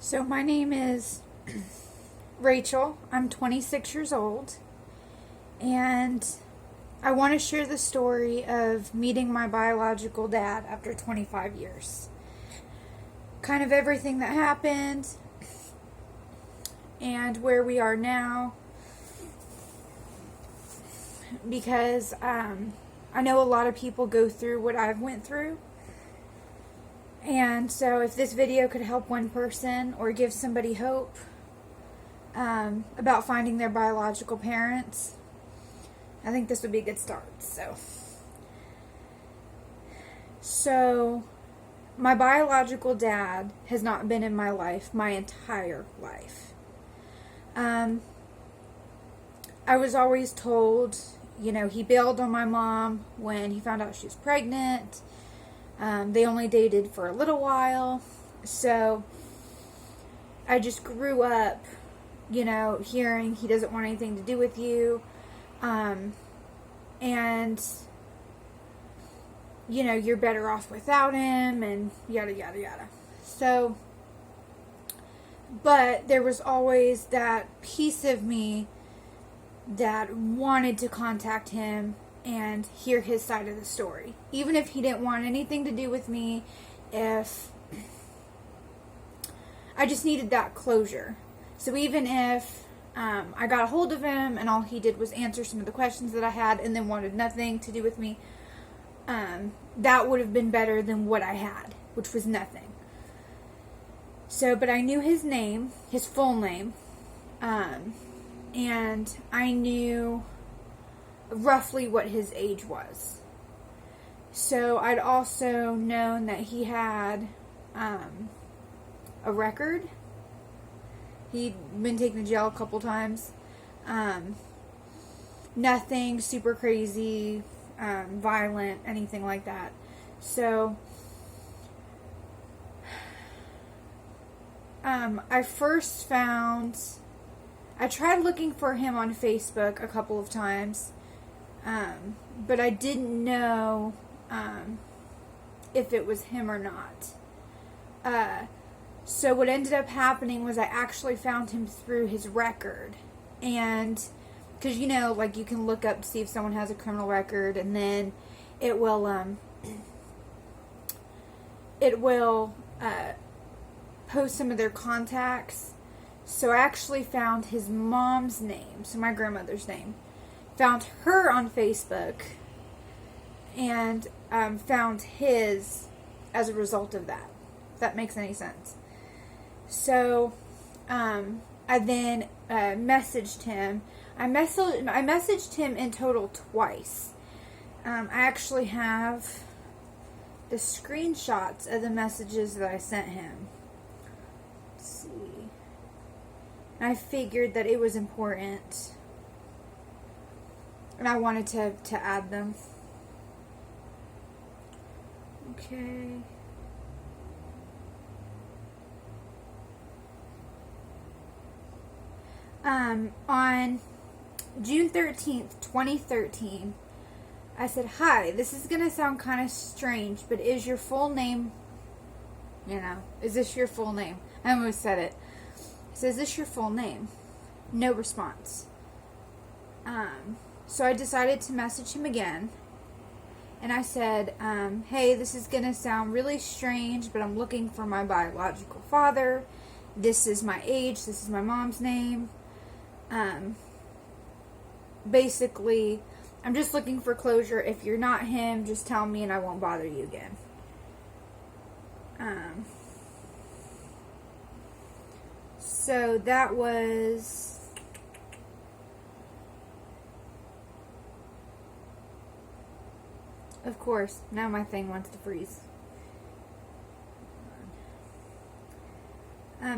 So my name is Rachel. I'm 26 years old, and I want to share the story of meeting my biological dad after 25 years. Kind of everything that happened and where we are now, because I know a lot of people go through what I've went through. And so if this video could help one person or give somebody hope about finding their biological parents, I think this would be a good start. So my biological dad has not been in my life my entire life. I was always told, he bailed on my mom when he found out she was pregnant. They only dated for a little while. So I just grew up, hearing he doesn't want anything to do with you. And, you're better off without him and yada, yada, yada. So, but there was always that piece of me that wanted to contact him and hear his side of the story. Even if he didn't want anything to do with me, if I just needed that closure. So even if I got a hold of him and all he did was answer some of the questions that I had and then wanted nothing to do with me, that would have been better than what I had, which was nothing. So, but I knew his name, his full name, and I knew roughly what his age was. So I'd also known that he had a record. He'd been taken to jail a couple times. Nothing super crazy, violent, anything like that. So I tried looking for him on Facebook a couple of times. But I didn't know if it was him or not. So what ended up happening was I actually found him through his record. And, because, you can look up to see if someone has a criminal record, and then it will post some of their contacts. So I actually found his mom's name, so my grandmother's name. Found her on Facebook and found his as a result of that, if that makes any sense. So I then messaged him. I messaged him in total twice. I actually have the screenshots of the messages that I sent him. Let's see. I figured that it was important, and I wanted to add them. Okay. On June 13th, 2013, I said, "Hi, this is going to sound kind of strange, but is your full name, is this your full name?" I almost said it. I said, "Is this your full name?" No response. So I decided to message him again. And I said, "Hey, this is going to sound really strange, but I'm looking for my biological father. This is my age. This is my mom's name. Basically, I'm just looking for closure. If you're not him, just tell me and I won't bother you again." So that was... Of course, now my thing wants to freeze.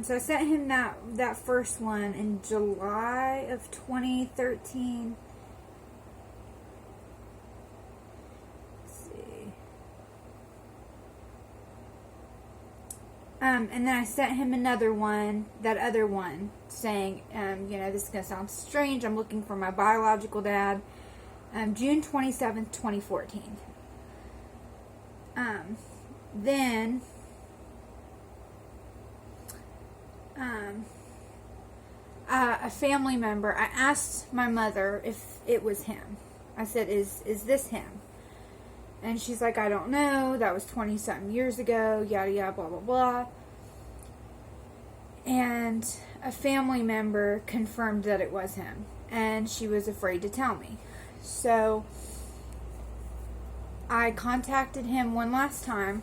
So I sent him that first one in July of 2013. Let's see. And then I sent him another one, that other one, saying, this is going to sound strange. I'm looking for my biological dad. June 27th, 2014. Then a family member, I asked my mother if it was him. I said, is this him? And she's like, I don't know. That was 20-something years ago. Yada, yada, blah, blah, blah. And a family member confirmed that it was him. And she was afraid to tell me. So I contacted him one last time.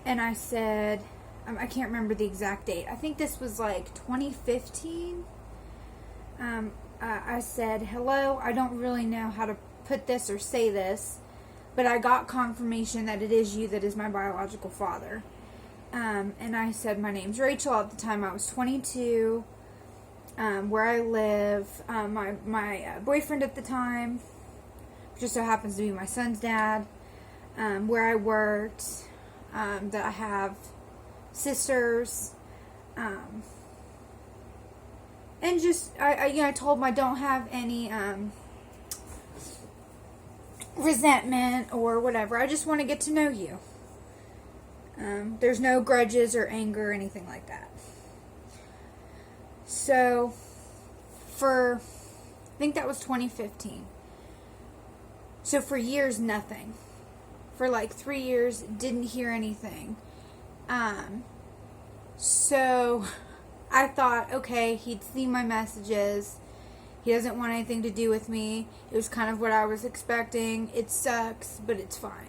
And I said, I can't remember the exact date. I think this was like 2015. I said, hello, I don't really know how to put this or say this, but I got confirmation that it is you that is my biological father. And I said, my name's Rachel. At the time I was 22. Where I live, my boyfriend at the time, just so happens to be my son's dad, where I worked, that I have sisters, and just I told him I don't have any resentment or whatever. I just want to get to know you. There's no grudges or anger or anything like that. So I think that was 2015. So for years, nothing. For like 3 years, didn't hear anything. So I thought, okay, he'd seen my messages. He doesn't want anything to do with me. It was kind of what I was expecting. It sucks, but it's fine.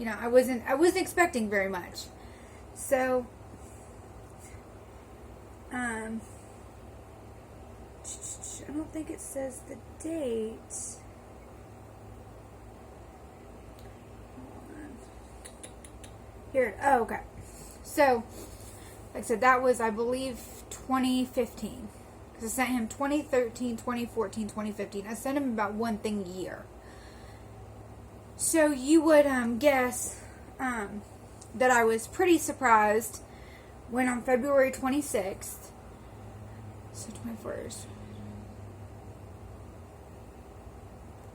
I wasn't expecting very much. So, I don't think it says the date. Here, okay. So, like I said, that was, I believe, 2015. Because I sent him 2013, 2014, 2015. I sent him about one thing a year. So you would guess that I was pretty surprised when on February 26th, so 24 years.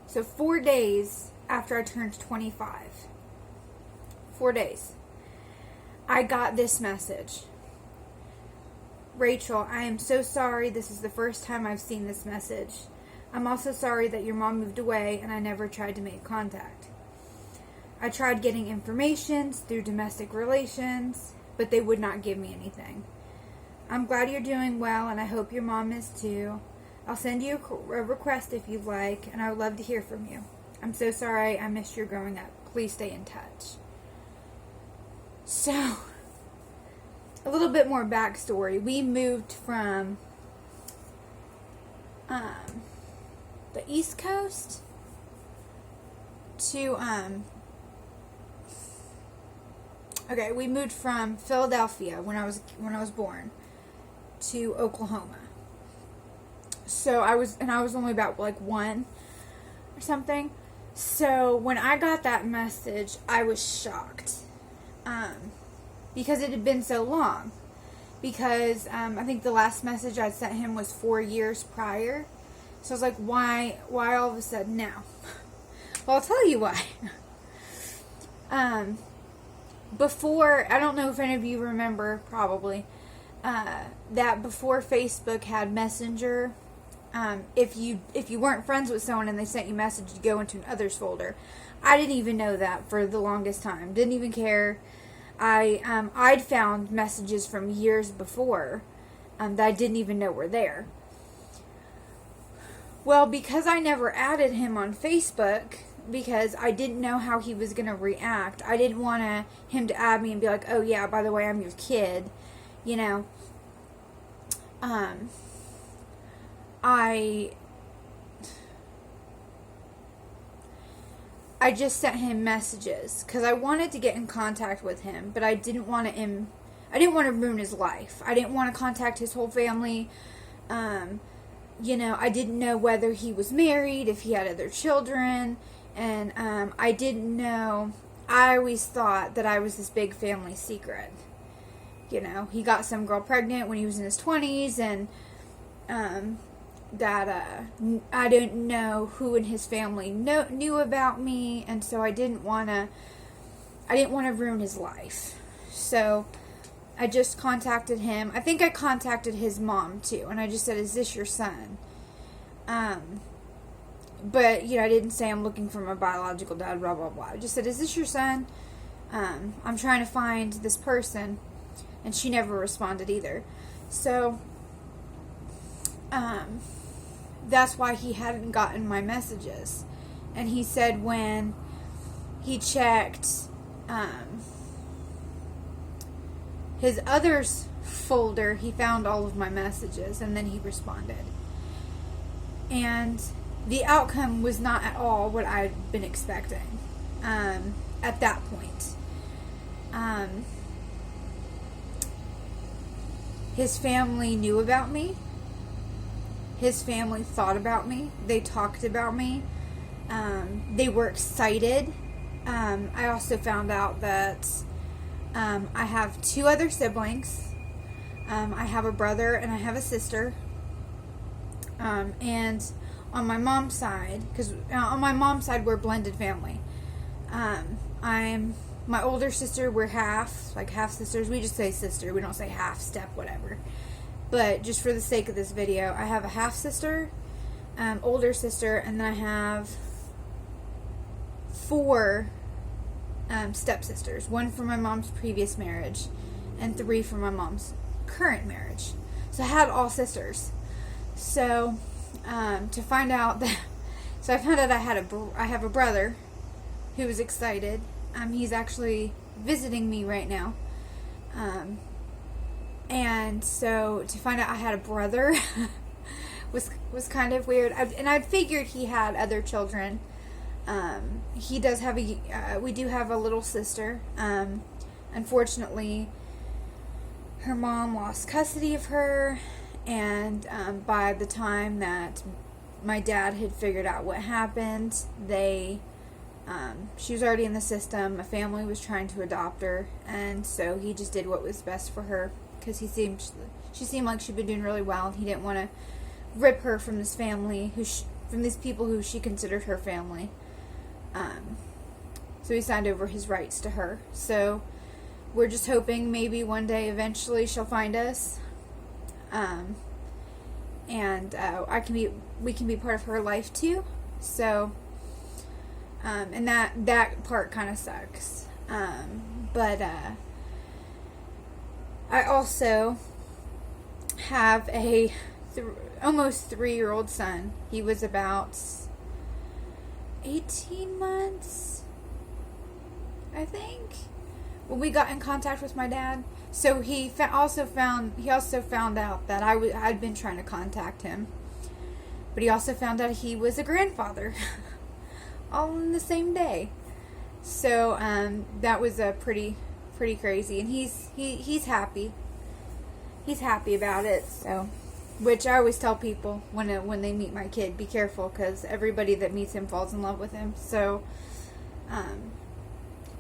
So 4 days after I turned 25. 4 days. I got this message. Rachel, I am so sorry. This is the first time I've seen this message. I'm also sorry that your mom moved away and I never tried to make contact. I tried getting information through domestic relations, but they would not give me anything. I'm glad you're doing well and I hope your mom is too. I'll send you a request if you'd like, and I would love to hear from you. I'm so sorry I missed your growing up. Please stay in touch. So, a little bit more backstory. We moved from the East Coast to we moved from Philadelphia when I was born to Oklahoma. So I was only about like 1 or something. So when I got that message, I was shocked. Because it had been so long. Because I think the last message I'd sent him was 4 years prior. So I was like, why all of a sudden now? Well, I'll tell you why. Before, I don't know if any of you remember, probably, that before Facebook had Messenger, if you weren't friends with someone and they sent you a message, you go into an others folder. I didn't even know that for the longest time. Didn't even care. I'd found messages from years before that I didn't even know were there. Well, because I never added him on Facebook, because I didn't know how he was going to react. I didn't want him to add me and be like, oh yeah, by the way, I'm your kid. I just sent him messages because I wanted to get in contact with him, but I didn't want to ruin his life. I didn't want to contact his whole family. I didn't know whether he was married, if he had other children, and I didn't know. I always thought that I was this big family secret. He got some girl pregnant when he was in his 20s, and that I didn't know who in his family knew about me, and so I didn't want to ruin his life. So I just contacted him. I think I contacted his mom too, and I just said, "Is this your son?" But I didn't say I'm looking for my biological dad. Blah blah blah. I just said, "Is this your son?" I'm trying to find this person, and she never responded either. So, that's why he hadn't gotten my messages. And he said when he checked his others folder, he found all of my messages, and then he responded. And the outcome was not at all what I'd been expecting at that point. His family knew about me. His family thought about me. They talked about me. They were excited. I also found out that I have 2 other siblings. I have a brother and I have a sister. And on my mom's side, because on my mom's side we're a blended family. I'm my older sister. We're half sisters. We just say sister. We don't say half, step, whatever. But just for the sake of this video, I have a half sister, older sister, and then I have 4 stepsisters. 1 from my mom's previous marriage, and 3 from my mom's current marriage. So I had all sisters. So to find out that, I found out I have a brother who was excited. He's actually visiting me right now. And so to find out I had a brother was kind of weird. And I figured he had other children. He does have we do have a little sister. Unfortunately, her mom lost custody of her, and by the time that my dad had figured out what happened, she was already in the system. A family was trying to adopt her, and so he just did what was best for her, because she seemed like she'd been doing really well, and he didn't want to rip her from this family, from these people who she considered her family. So he signed over his rights to her. So we're just hoping maybe one day eventually she'll find us, and we can be part of her life too. So and that part kind of sucks. But I also have a almost 3-year-old son. He was about 18 months, I think, when we got in contact with my dad. So he also found out that I'd been trying to contact him, but he also found out he was a grandfather, all in the same day. So that was a pretty crazy, and he's happy. He's happy about it. So, which I always tell people when they meet my kid, be careful, because everybody that meets him falls in love with him. So,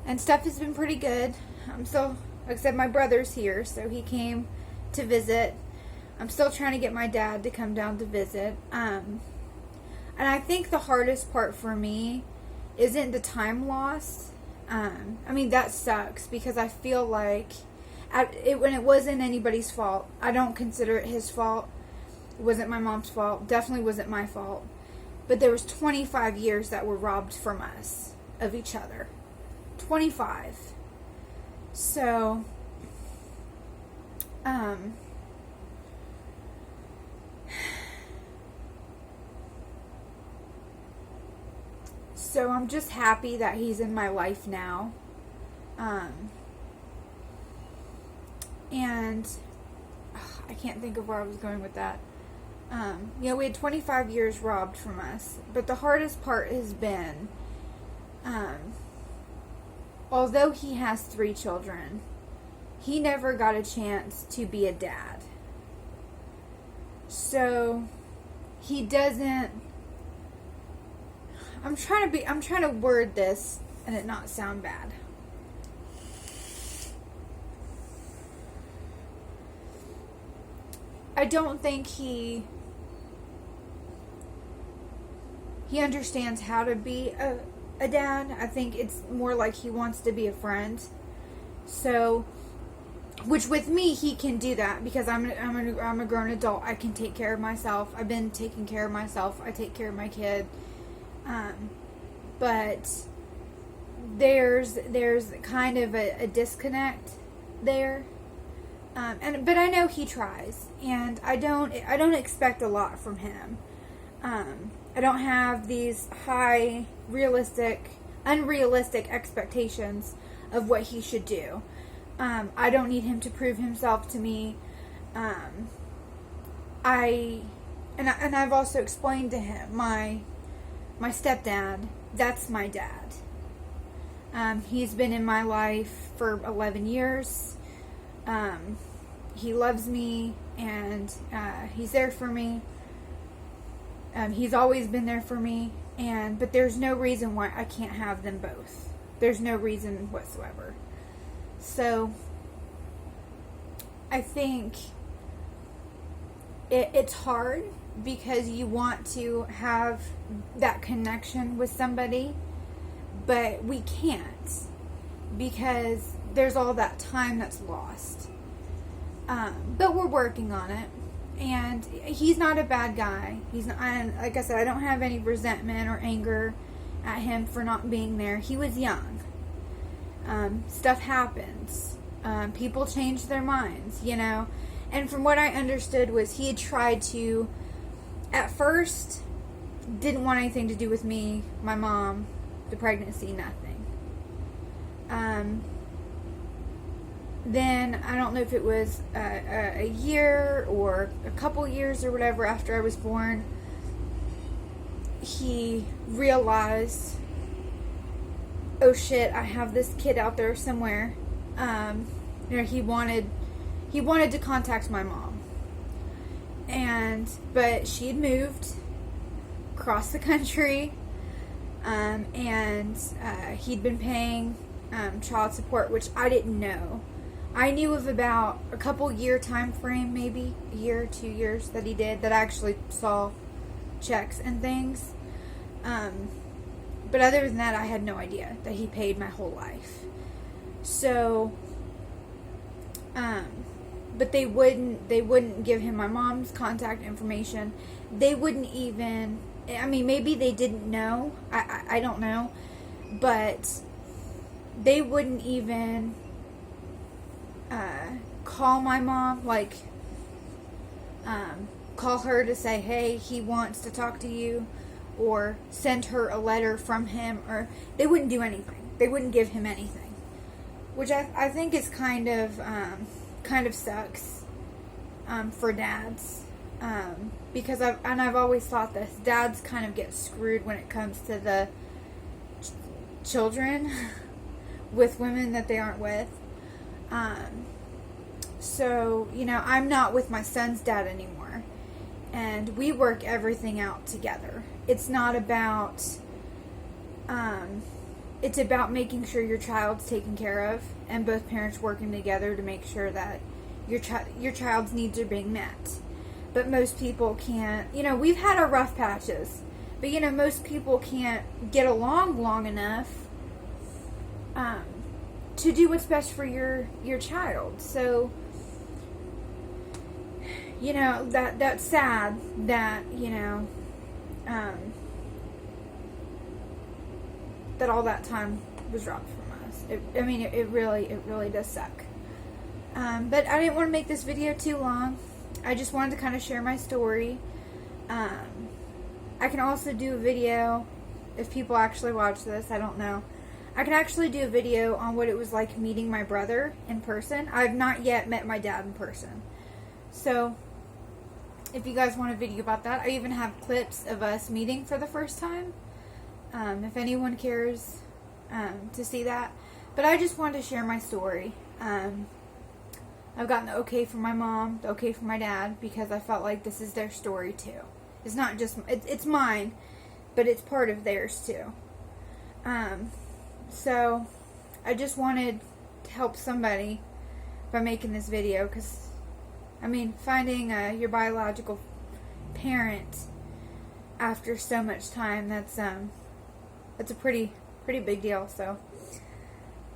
and stuff has been pretty good. I'm still, like I said, my brother's here, so he came to visit. I'm still trying to get my dad to come down to visit. And I think the hardest part for me isn't the time lost. I mean, that sucks, because I feel like when it wasn't anybody's fault. I don't consider it his fault. It wasn't my mom's fault. Definitely wasn't my fault. But there was 25 years that were robbed from us of each other. 25. So, so I'm just happy that he's in my life now. And I can't think of where I was going with that. We had 25 years robbed from us, but the hardest part has been, although he has 3 children, he never got a chance to be a dad. So he doesn't. I'm trying to word this and it not sound bad. I don't think he understands how to be a dad. I think it's more like he wants to be a friend. So which with me, he can do that because I'm a grown adult. I can take care of myself. I've been taking care of myself. I take care of my kid. But there's kind of a disconnect there. But I know he tries, and I don't expect a lot from him. I don't have these high, unrealistic expectations of what he should do. I don't need him to prove himself to me. I've also explained to him my stepdad. That's my dad. He's been in my life for 11 years. He loves me, and he's there for me. He's always been there for me, but there's no reason why I can't have them both. There's no reason whatsoever. So, I think it's hard because you want to have that connection with somebody, but we can't because there's all that time that's lost. But we're working on it. And he's not a bad guy. He's not, and like I said, I don't have any resentment or anger at him for not being there. He was young. Stuff happens. People change their minds, you know. And from what I understood was he had tried to, at first, didn't want anything to do with me, my mom, the pregnancy, nothing. Then, I don't know if it was a year or a couple years or whatever after I was born, he realized, oh shit, I have this kid out there somewhere. He wanted to contact my mom. But she had moved across the country, and he'd been paying child support, which I didn't know. I knew of about a couple year time frame, maybe a year, 2 years that he did, that I actually saw checks and things. But other than that, I had no idea that he paid my whole life. So, but they wouldn't give him my mom's contact information. They wouldn't even, I mean, maybe they didn't know. I don't know. But they wouldn't even call my mom, call her to say, hey, he wants to talk to you, or send her a letter from him, or they wouldn't do anything. They wouldn't give him anything, which I think is kind of sucks for dads, because I've always thought this, dads kind of get screwed when it comes to the children with women that they aren't with. So, I'm not with my son's dad anymore, and we work everything out together. It's not about, it's about making sure your child's taken care of, and both parents working together to make sure that your child's needs are being met. But most people can't, we've had our rough patches, but most people can't get along long enough, to do what's best for your child. So, that's sad that, that all that time was robbed from us. It really does suck. But I didn't want to make this video too long. I just wanted to kind of share my story. I can also do a video, if people actually watch this, I don't know. I can actually do a video on what it was like meeting my brother in person. I've not yet met my dad in person. So, if you guys want a video about that, I even have clips of us meeting for the first time. If anyone cares to see that. But I just wanted to share my story. I've gotten the okay from my mom, the okay from my dad, because I felt like this is their story too. It's not just, it's mine, but it's part of theirs too. So, I just wanted to help somebody by making this video, because, finding your biological parent after so much time, that's a pretty big deal, so.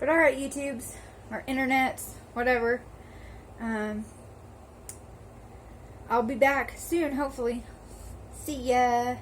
But alright, YouTubes, or internets, whatever, Um, I'll be back soon, hopefully. See ya.